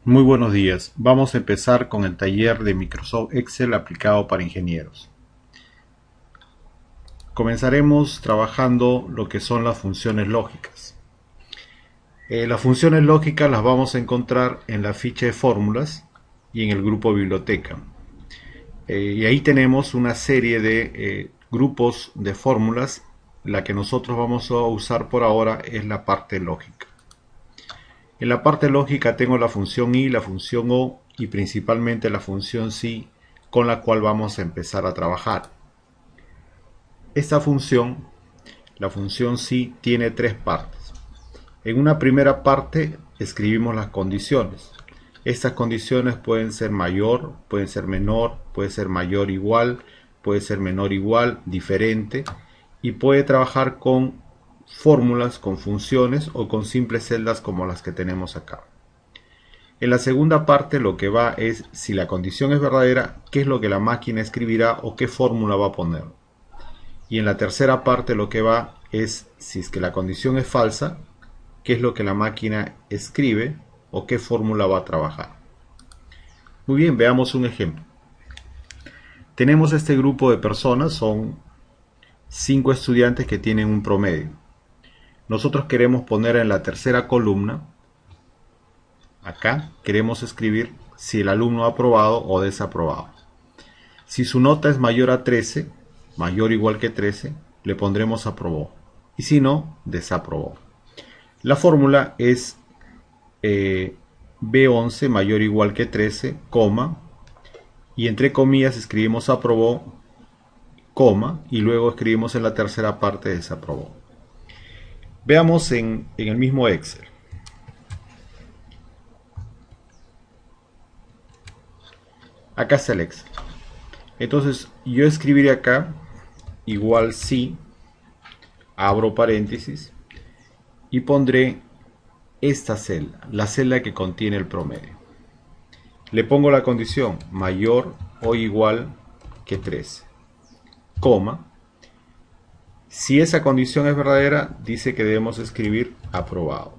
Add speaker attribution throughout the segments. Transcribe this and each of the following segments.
Speaker 1: Muy buenos días. Vamos a empezar con el taller de Microsoft Excel aplicado para ingenieros. Comenzaremos trabajando lo que son las funciones lógicas. Las funciones lógicas las vamos a encontrar en la ficha de fórmulas y en el grupo biblioteca. Y ahí tenemos una serie de grupos de fórmulas. La que nosotros vamos a usar por ahora es la parte lógica. En la parte lógica tengo la función i, la función o y principalmente la función si, con la cual vamos a empezar a trabajar. Esta función, la función si, tiene tres partes. En una primera parte escribimos las condiciones. Estas condiciones pueden ser mayor, pueden ser menor, puede ser mayor igual, puede ser menor igual, diferente, y puede trabajar con fórmulas, con funciones o con simples celdas como las que tenemos acá. En la segunda parte lo que va es, si la condición es verdadera, qué es lo que la máquina escribirá o qué fórmula va a poner. Y en la tercera parte lo que va es, si es que la condición es falsa, qué es lo que la máquina escribe o qué fórmula va a trabajar. Muy bien, veamos un ejemplo. Tenemos este grupo de personas, son 5 estudiantes que tienen un promedio. Nosotros queremos poner en la tercera columna, acá, queremos escribir si el alumno ha aprobado o desaprobado. Si su nota es mayor a 13, mayor o igual que 13, le pondremos aprobó. Y si no, desaprobó. La fórmula es B11 mayor o igual que 13, coma, y entre comillas escribimos aprobó, coma, y luego escribimos en la tercera parte desaprobó. Veamos en el mismo Excel. Acá está el Excel. Entonces yo escribiré acá igual si, abro paréntesis, y pondré esta celda, la celda que contiene el promedio. Le pongo la condición mayor o igual que 13, coma. Si esa condición es verdadera, dice que debemos escribir aprobado.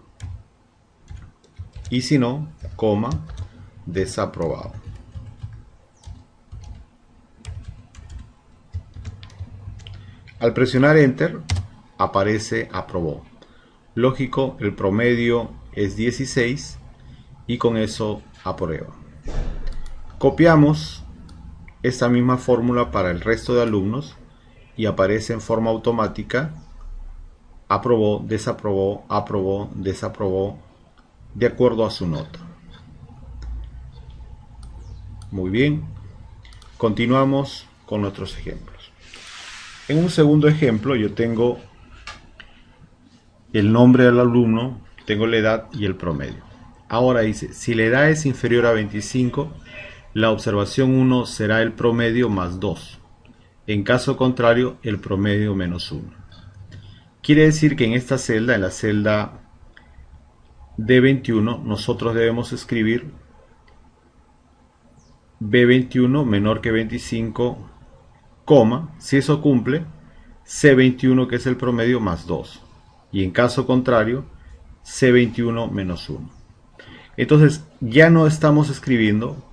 Speaker 1: Y si no, coma, desaprobado. Al presionar Enter, aparece aprobó. Lógico, el promedio es 16 y con eso aprueba. Copiamos esta misma fórmula para el resto de alumnos y aparece en forma automática aprobó, desaprobó, de acuerdo a su nota. Muy bien, continuamos con nuestros ejemplos. En un segundo ejemplo yo tengo el nombre del alumno, tengo la edad y el promedio. Ahora dice, si la edad es inferior a 25, la observación 1 será el promedio más 2. En caso contrario, el promedio menos 1. Quiere decir que en esta celda, en la celda D21, nosotros debemos escribir B21 menor que 25, coma, si eso cumple, C21 que es el promedio más 2. Y en caso contrario, C21 menos 1. Entonces ya no estamos escribiendo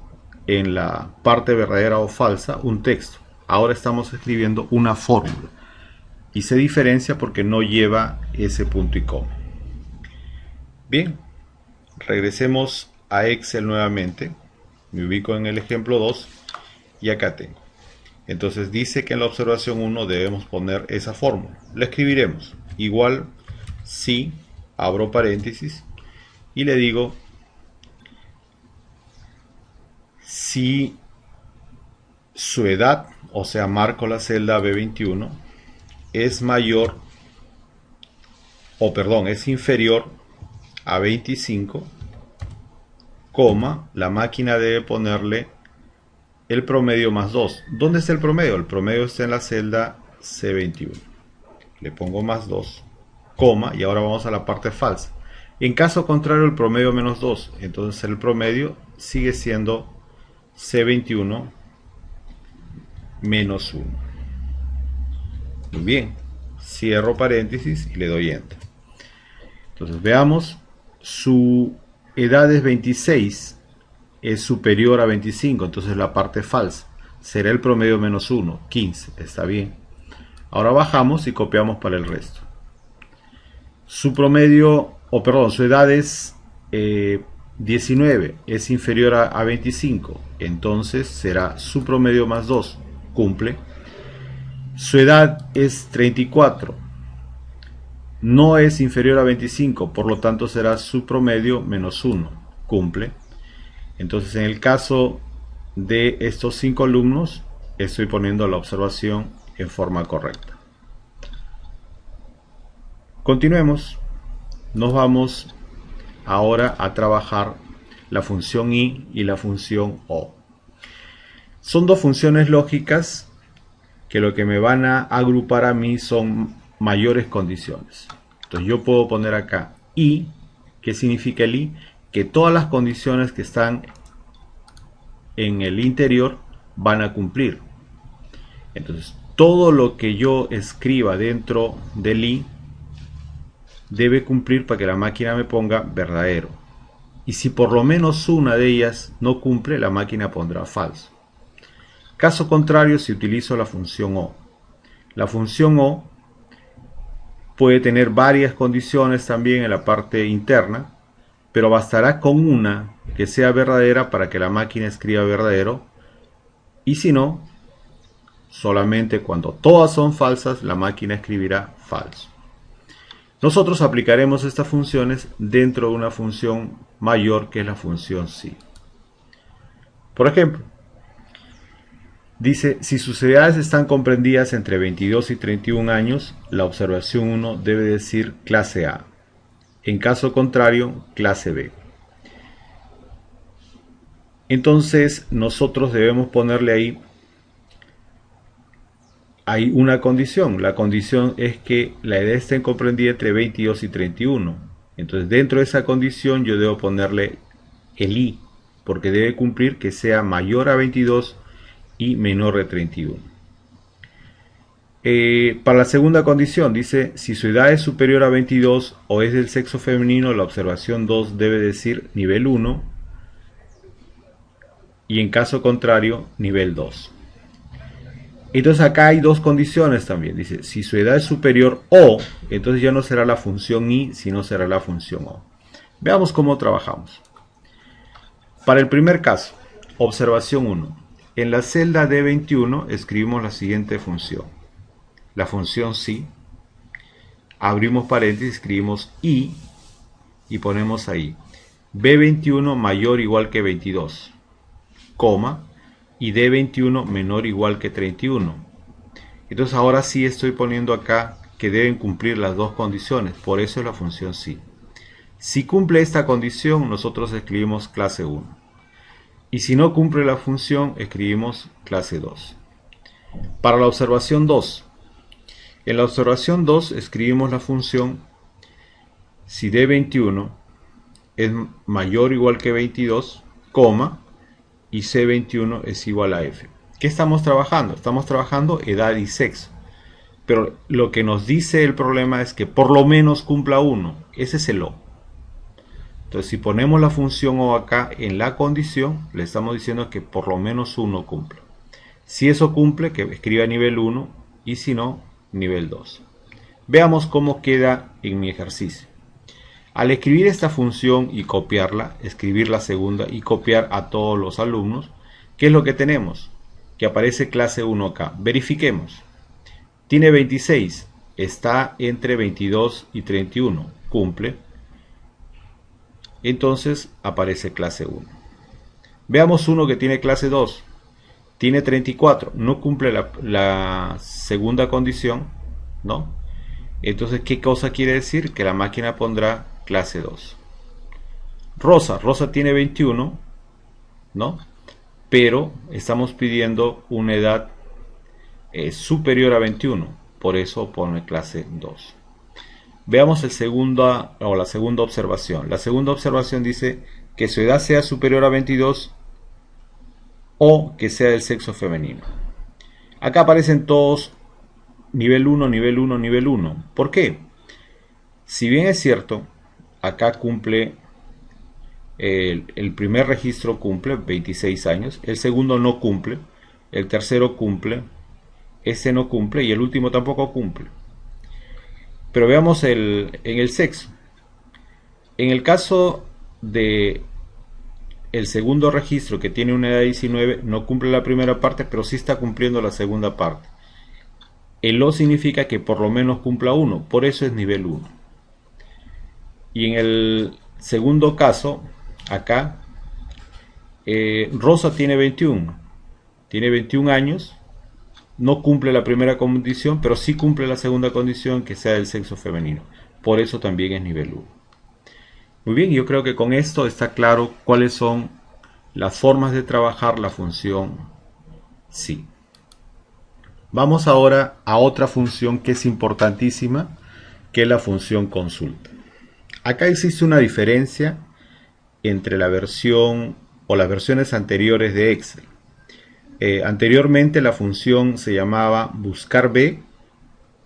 Speaker 1: en la parte verdadera o falsa un texto. Ahora estamos escribiendo una fórmula. Y se diferencia porque no lleva ese punto y coma. Bien, regresemos a Excel nuevamente. Me ubico en el ejemplo 2 y acá tengo. Entonces dice que en la observación 1 debemos poner esa fórmula. La escribiremos igual si, abro paréntesis y le digo si su edad, o sea, marco la celda B21, es mayor, o perdón, es inferior a 25, coma, la máquina debe ponerle el promedio más 2. ¿Dónde está el promedio? El promedio está en la celda C21. Le pongo más 2, coma, y ahora vamos a la parte falsa. En caso contrario, el promedio menos 2. Entonces el promedio sigue siendo C21 menos 1. Muy bien, cierro paréntesis y le doy Enter. Entonces veamos, su edad es 26 es superior a 25, entonces la parte falsa. Será el promedio menos 1, 15, está bien. Ahora bajamos y copiamos para el resto. Su promedio, su edad es 19, es inferior a 25, entonces será su promedio más 2, cumple. Su edad es 34, no es inferior a 25, por lo tanto será su promedio menos 1, cumple. Entonces en el caso de estos 5 alumnos estoy poniendo la observación en forma correcta. Continuemos. Nos vamos ahora a trabajar la función i y la función o. Son dos funciones lógicas que lo que me van a agrupar a mí son mayores condiciones. Entonces yo puedo poner acá i. ¿Qué significa el i? Que todas las condiciones que están en el interior van a cumplir. Entonces todo lo que yo escriba dentro del i debe cumplir para que la máquina me ponga verdadero. Y si por lo menos una de ellas no cumple, la máquina pondrá falso. Caso contrario, si utilizo la función o. La función o puede tener varias condiciones también en la parte interna, pero bastará con una que sea verdadera para que la máquina escriba verdadero, y si no, solamente cuando todas son falsas, la máquina escribirá falso. Nosotros aplicaremos estas funciones dentro de una función mayor que es la función si. Por ejemplo, dice, si sus edades están comprendidas entre 22 y 31 años, la observación 1 debe decir clase A. En caso contrario, clase B. Entonces, nosotros debemos ponerle ahí hay una condición. La condición es que la edad esté comprendida entre 22 y 31. Entonces, dentro de esa condición yo debo ponerle el i, porque debe cumplir que sea mayor a 22 y menor a 31. Para la segunda condición dice, si su edad es superior a 22 o es del sexo femenino, la observación 2 debe decir nivel 1 y en caso contrario, nivel 2. Entonces acá hay dos condiciones también. Dice, si su edad es superior o, entonces ya no será la función i, sino será la función o. Veamos cómo trabajamos. Para el primer caso, observación 1. En la celda D21 escribimos la siguiente función. La función si. Abrimos paréntesis, escribimos i y ponemos ahí. B21 mayor o igual que 22, coma. Y D21 menor o igual que 31. Entonces ahora sí estoy poniendo acá que deben cumplir las dos condiciones, por eso es la función si. Si cumple esta condición, nosotros escribimos clase 1. Y si no cumple la función, escribimos clase 2. Para la observación 2. En la observación 2 escribimos la función si D21 es mayor o igual que 22, coma, y C21 es igual a F. ¿Qué estamos trabajando? Estamos trabajando edad y sexo. Pero lo que nos dice el problema es que por lo menos cumpla 1. Ese es el O. Entonces si ponemos la función O acá en la condición, le estamos diciendo que por lo menos 1 cumple. Si eso cumple, que escriba nivel 1 y si no, nivel 2. Veamos cómo queda en mi ejercicio. Al escribir esta función y copiarla, escribir la segunda y copiar a todos los alumnos, ¿qué es lo que tenemos? Que aparece clase 1 acá. Verifiquemos. Tiene 26, está entre 22 y 31, cumple. Entonces aparece clase 1. Veamos uno que tiene clase 2. Tiene 34, no cumple la segunda condición, ¿no? Entonces, ¿qué cosa quiere decir? Que la máquina pondrá clase 2. Rosa tiene 21, ¿no? Pero estamos pidiendo una edad superior a 21, por eso pone clase 2. Veamos la segunda observación. La segunda observación dice que su edad sea superior a 22 o que sea del sexo femenino. Acá aparecen todos nivel 1, nivel 1, nivel 1. ¿Por qué? Si bien es cierto, acá cumple El primer registro cumple 26 años, el segundo no cumple, el tercero cumple, este no cumple y el último tampoco cumple. Pero veamos en el sexo. En el caso de el segundo registro, que tiene una edad de 19, no cumple la primera parte, pero sí está cumpliendo la segunda parte. El O significa que por lo menos cumpla 1, por eso es nivel 1. Y en el segundo caso, acá, Rosa tiene 21 años, no cumple la primera condición, pero sí cumple la segunda condición, que sea del sexo femenino. Por eso también es nivel 1. Muy bien, yo creo que con esto está claro cuáles son las formas de trabajar la función sí. Vamos ahora a otra función que es importantísima, que es la función consulta. Acá existe una diferencia entre la versión o las versiones anteriores de Excel. Anteriormente la función se llamaba buscar B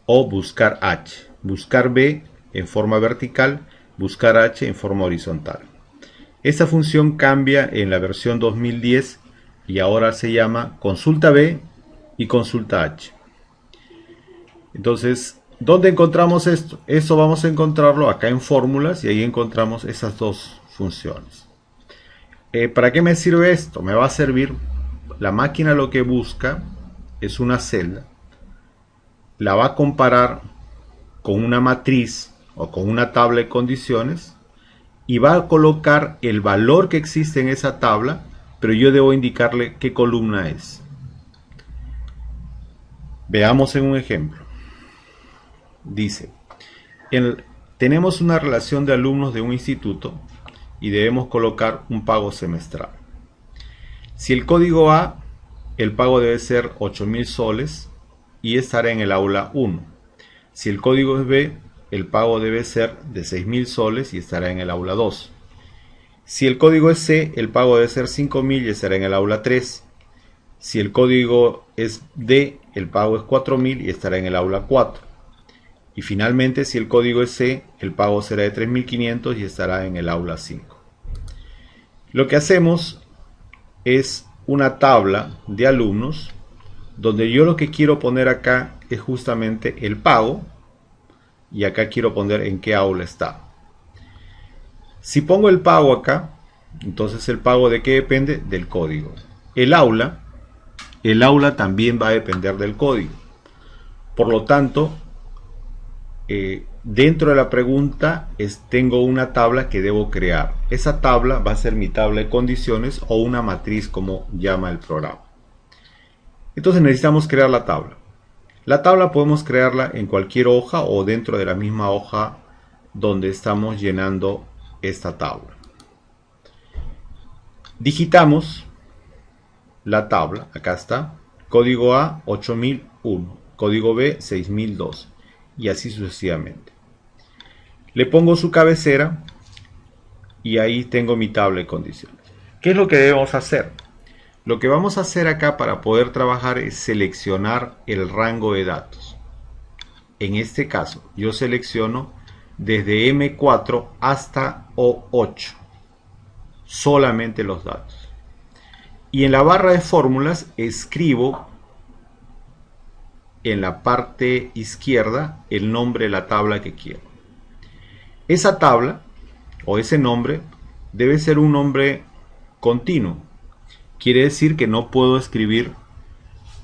Speaker 1: o buscar H. Buscar B en forma vertical, buscar H en forma horizontal. Esta función cambia en la versión 2010 y ahora se llama consulta B y consulta H. Entonces, ¿dónde encontramos esto? Esto vamos a encontrarlo acá en fórmulas y ahí encontramos esas dos funciones. ¿Para qué me sirve esto? Me va a servir, la máquina lo que busca es una celda, la va a comparar con una matriz o con una tabla de condiciones y va a colocar el valor que existe en esa tabla, pero yo debo indicarle qué columna es. Veamos en un ejemplo. Dice, tenemos una relación de alumnos de un instituto y debemos colocar un pago semestral. Si el código A, el pago debe ser 8.000 soles y estará en el aula 1. Si el código es B, el pago debe ser de 6.000 soles y estará en el aula 2. Si el código es C, el pago debe ser 5.000 y estará en el aula 3. Si el código es D, el pago es 4.000 y estará en el aula 4. Y finalmente, si el código es C, el pago será de 3.500 y estará en el aula 5. Lo que hacemos es una tabla de alumnos donde yo lo que quiero poner acá es justamente el pago y acá quiero poner en qué aula está. Si pongo el pago acá, entonces el pago ¿de qué depende? Del código. El aula también va a depender del código. Por lo tanto, dentro de la pregunta tengo una tabla que debo crear. Esa tabla va a ser mi tabla de condiciones o una matriz, como llama el programa. Entonces necesitamos crear la tabla. La tabla podemos crearla en cualquier hoja o dentro de la misma hoja donde estamos llenando esta tabla. Digitamos la tabla, acá está, código A 8001, código B 6002 y así sucesivamente. Le pongo su cabecera y ahí tengo mi tabla de condiciones. ¿Qué es lo que debemos hacer? Lo que vamos a hacer acá para poder trabajar es seleccionar el rango de datos. En este caso, yo selecciono desde M4 hasta O8, solamente los datos. Y en la barra de fórmulas escribo en la parte izquierda el nombre de la tabla que quiero. Esa tabla o ese nombre debe ser un nombre continuo. Quiere decir que no puedo escribir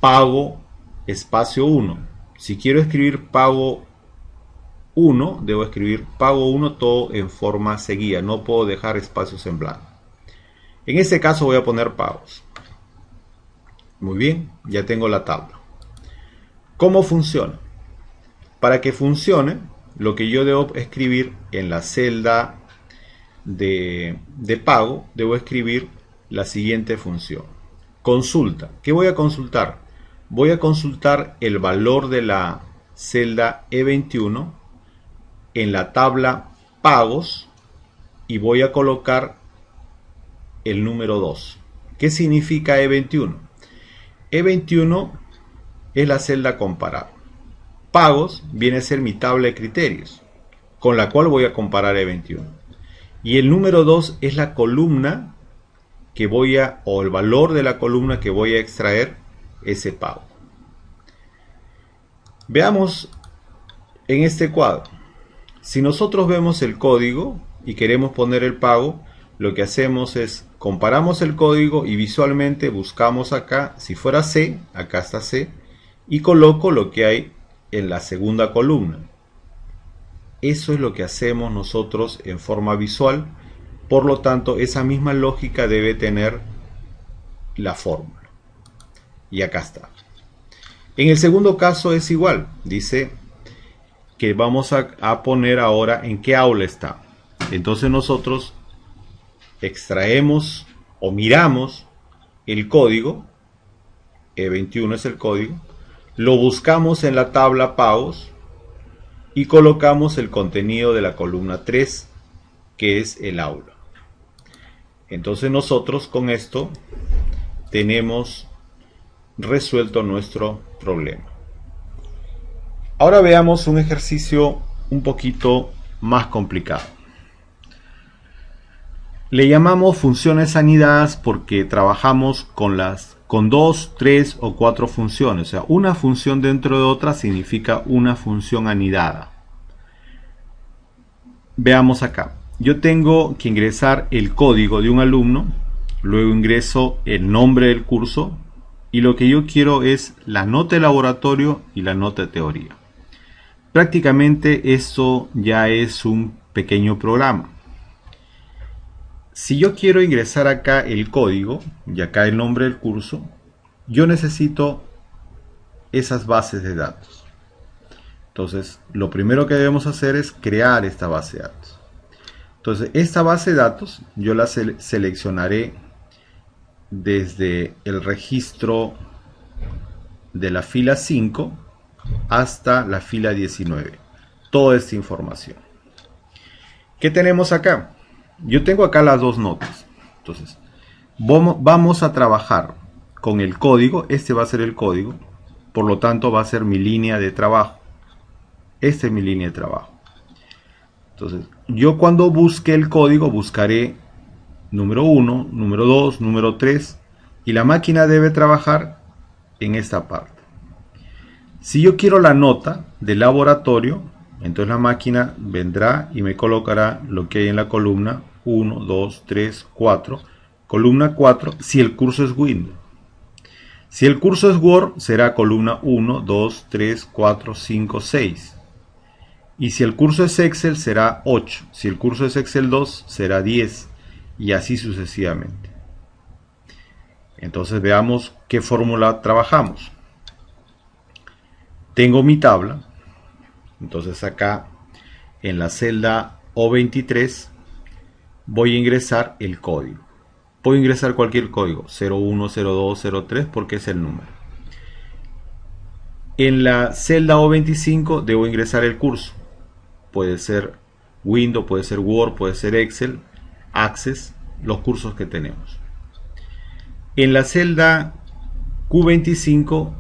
Speaker 1: pago espacio 1. Si quiero escribir pago 1, debo escribir pago 1 todo en forma seguida. No puedo dejar espacios en blanco. En este caso voy a poner pagos. Muy bien, ya tengo la tabla. ¿Cómo funciona? Para que funcione, lo que yo debo escribir en la celda de pago, debo escribir la siguiente función. Consulta. ¿Qué voy a consultar? Voy a consultar el valor de la celda E21 en la tabla pagos y voy a colocar el número 2. ¿Qué significa E21? E21 es la celda comparable. Pagos viene a ser mi tabla de criterios, con la cual voy a comparar E21. Y el número 2 es la columna que o el valor de la columna que voy a extraer ese pago. Veamos en este cuadro. Si nosotros vemos el código y queremos poner el pago, lo que hacemos es comparamos el código y visualmente buscamos acá, si fuera C, acá está C, y coloco lo que hay en la segunda columna. Eso es lo que hacemos nosotros en forma visual. Por lo tanto, esa misma lógica debe tener la fórmula. Y acá está. En el segundo caso es igual. Dice que vamos a poner ahora en qué aula está. Entonces nosotros extraemos o miramos el código. E21 es el código. Lo buscamos en la tabla pagos. Y colocamos el contenido de la columna 3, que es el aula. Entonces nosotros con esto tenemos resuelto nuestro problema. Ahora veamos un ejercicio un poquito más complicado. Le llamamos funciones anidadas porque trabajamos con 2, 3 o 4 funciones. O sea, una función dentro de otra significa una función anidada. Veamos acá. Yo tengo que ingresar el código de un alumno, luego ingreso el nombre del curso y lo que yo quiero es la nota de laboratorio y la nota de teoría. Prácticamente esto ya es un pequeño programa. Si yo quiero ingresar acá el código y acá el nombre del curso, yo necesito esas bases de datos. Entonces, lo primero que debemos hacer es crear esta base de datos. Entonces, esta base de datos yo la seleccionaré desde el registro de la fila 5 hasta la fila 19. Toda esta información. ¿Qué tenemos acá? Yo tengo acá las dos notas. Entonces, vamos a trabajar con el código. Este va a ser el código. Por lo tanto, va a ser mi línea de trabajo. Esta es mi línea de trabajo. Entonces, yo cuando busque el código, buscaré número 1, número 2, número 3. Y la máquina debe trabajar en esta parte. Si yo quiero la nota del laboratorio, entonces la máquina vendrá y me colocará lo que hay en la columna 1, 2, 3, 4. Columna 4 si el curso es Windows. Si el curso es Word, será columna 1, 2, 3, 4, 5, 6. Y si el curso es Excel, será 8. Si el curso es Excel 2, será 10. Y así sucesivamente. Entonces veamos qué fórmula trabajamos. Tengo mi tabla. Entonces acá en la celda O23 voy a ingresar el código. Puedo ingresar cualquier código, 01, 02, 03 porque es el número. En la celda O25 debo ingresar el curso. Puede ser Windows, puede ser Word, puede ser Excel, Access, los cursos que tenemos. En la celda Q25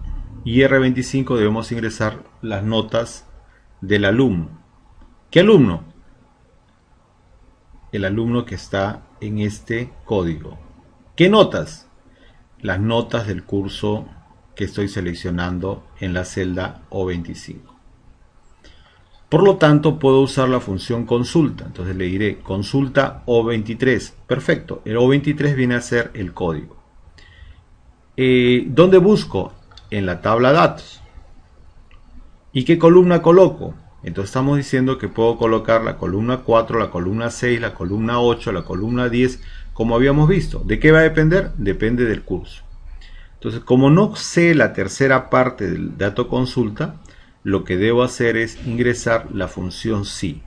Speaker 1: y R25 debemos ingresar las notas del alumno. ¿Qué alumno? El alumno que está en este código. ¿Qué notas? Las notas del curso que estoy seleccionando en la celda O25. Por lo tanto, puedo usar la función consulta. Entonces le diré consulta O23. Perfecto. El O23 viene a ser el código. ¿Dónde busco? En la tabla datos. ¿Y qué columna coloco? Entonces estamos diciendo que puedo colocar la columna 4, la columna 6, la columna 8, la columna 10, como habíamos visto. ¿De qué va a depender? Depende del curso. Entonces, como no sé la tercera parte del dato consulta, lo que debo hacer es ingresar la función sí.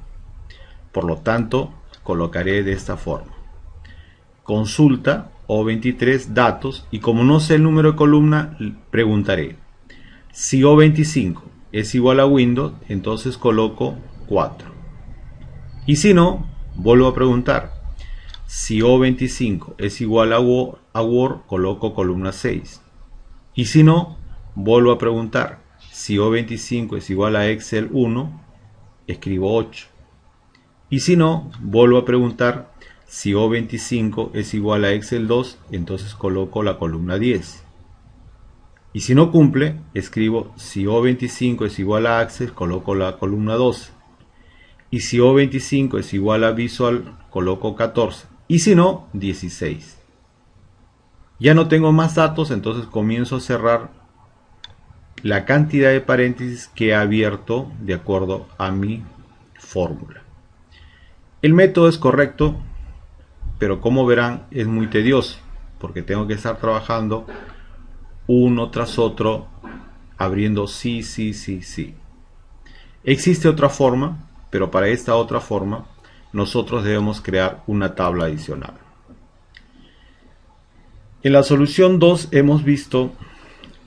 Speaker 1: Por lo tanto, colocaré de esta forma. Consulta O23 datos y como no sé el número de columna, preguntaré si O25 es igual a Windows, entonces coloco 4. Y si no, vuelvo a preguntar. Si O25 es igual a Word, coloco columna 6. Y si no, vuelvo a preguntar. Si O25 es igual a Excel 1, escribo 8. Y si no, vuelvo a preguntar Si O25 es igual a Excel 2, entonces coloco la columna 10. Y si no cumple, escribo si O25 es igual a Access, coloco la columna 12. Y si O25 es igual a Visual, coloco 14. Y si no, 16. Ya no tengo más datos, entonces comienzo a cerrar la cantidad de paréntesis que he abierto de acuerdo a mi fórmula. El método es correcto, pero como verán es muy tedioso, porque tengo que estar trabajando uno tras otro, abriendo sí. Existe otra forma, pero para esta otra forma nosotros debemos crear una tabla adicional. En la solución 2 hemos visto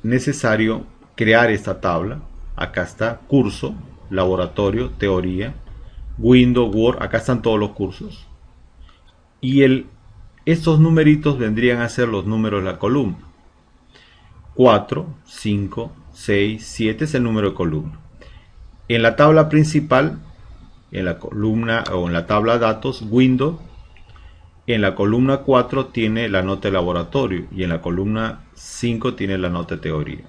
Speaker 1: necesario crear esta tabla. Acá está curso, laboratorio, teoría, Windows, Word, acá están todos los cursos. Y estos numeritos vendrían a ser los números de la columna. 4, 5, 6, 7 es el número de columna. En la tabla principal, en la columna o en la tabla datos, Windows, en la columna 4 tiene la nota de laboratorio y en la columna 5 tiene la nota de teoría.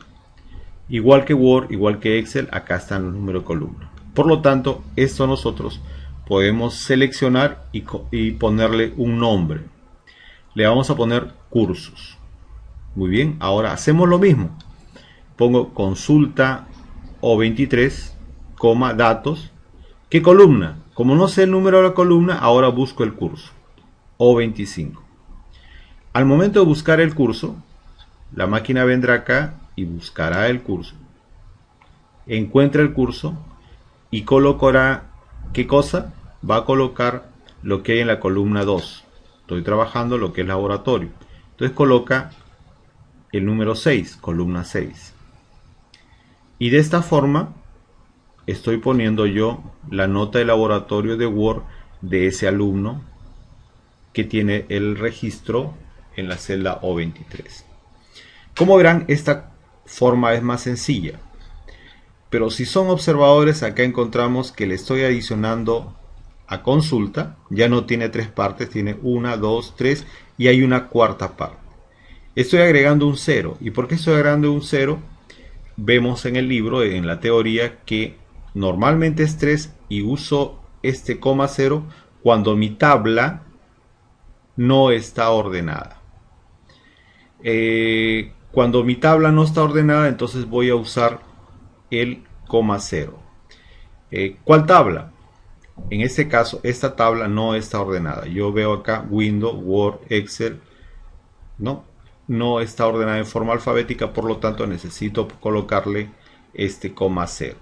Speaker 1: Igual que Word, igual que Excel, acá están los números de columna. Por lo tanto, esto nosotros podemos seleccionar y ponerle un nombre. Le vamos a poner cursos. Muy bien, ahora hacemos lo mismo. Pongo consulta O23, datos. ¿Qué columna? Como no sé el número de la columna, ahora busco el curso. O25. Al momento de buscar el curso, la máquina vendrá acá y buscará el curso. Encuentra el curso y colocará, ¿qué cosa? Va a colocar lo que hay en la columna 2. Estoy trabajando lo que es laboratorio. Entonces coloca el número 6, columna 6. Y de esta forma estoy poniendo yo la nota de laboratorio de Word de ese alumno que tiene el registro en la celda O23. Como verán, esta forma es más sencilla. Pero si son observadores, acá encontramos que le estoy adicionando a consulta. Ya no tiene 3 partes, tiene 1, 2, 3 y hay una cuarta parte. Estoy agregando un 0. ¿Y por qué estoy agregando un 0? Vemos en el libro, en la teoría, que normalmente es 3 y uso este coma 0 cuando mi tabla no está ordenada. Cuando mi tabla no está ordenada, entonces voy a usar el coma 0. ¿Cuál tabla? En este caso, esta tabla no está ordenada. Yo veo acá Windows, Word, Excel, no está ordenada en forma alfabética, por lo tanto necesito colocarle este coma 0.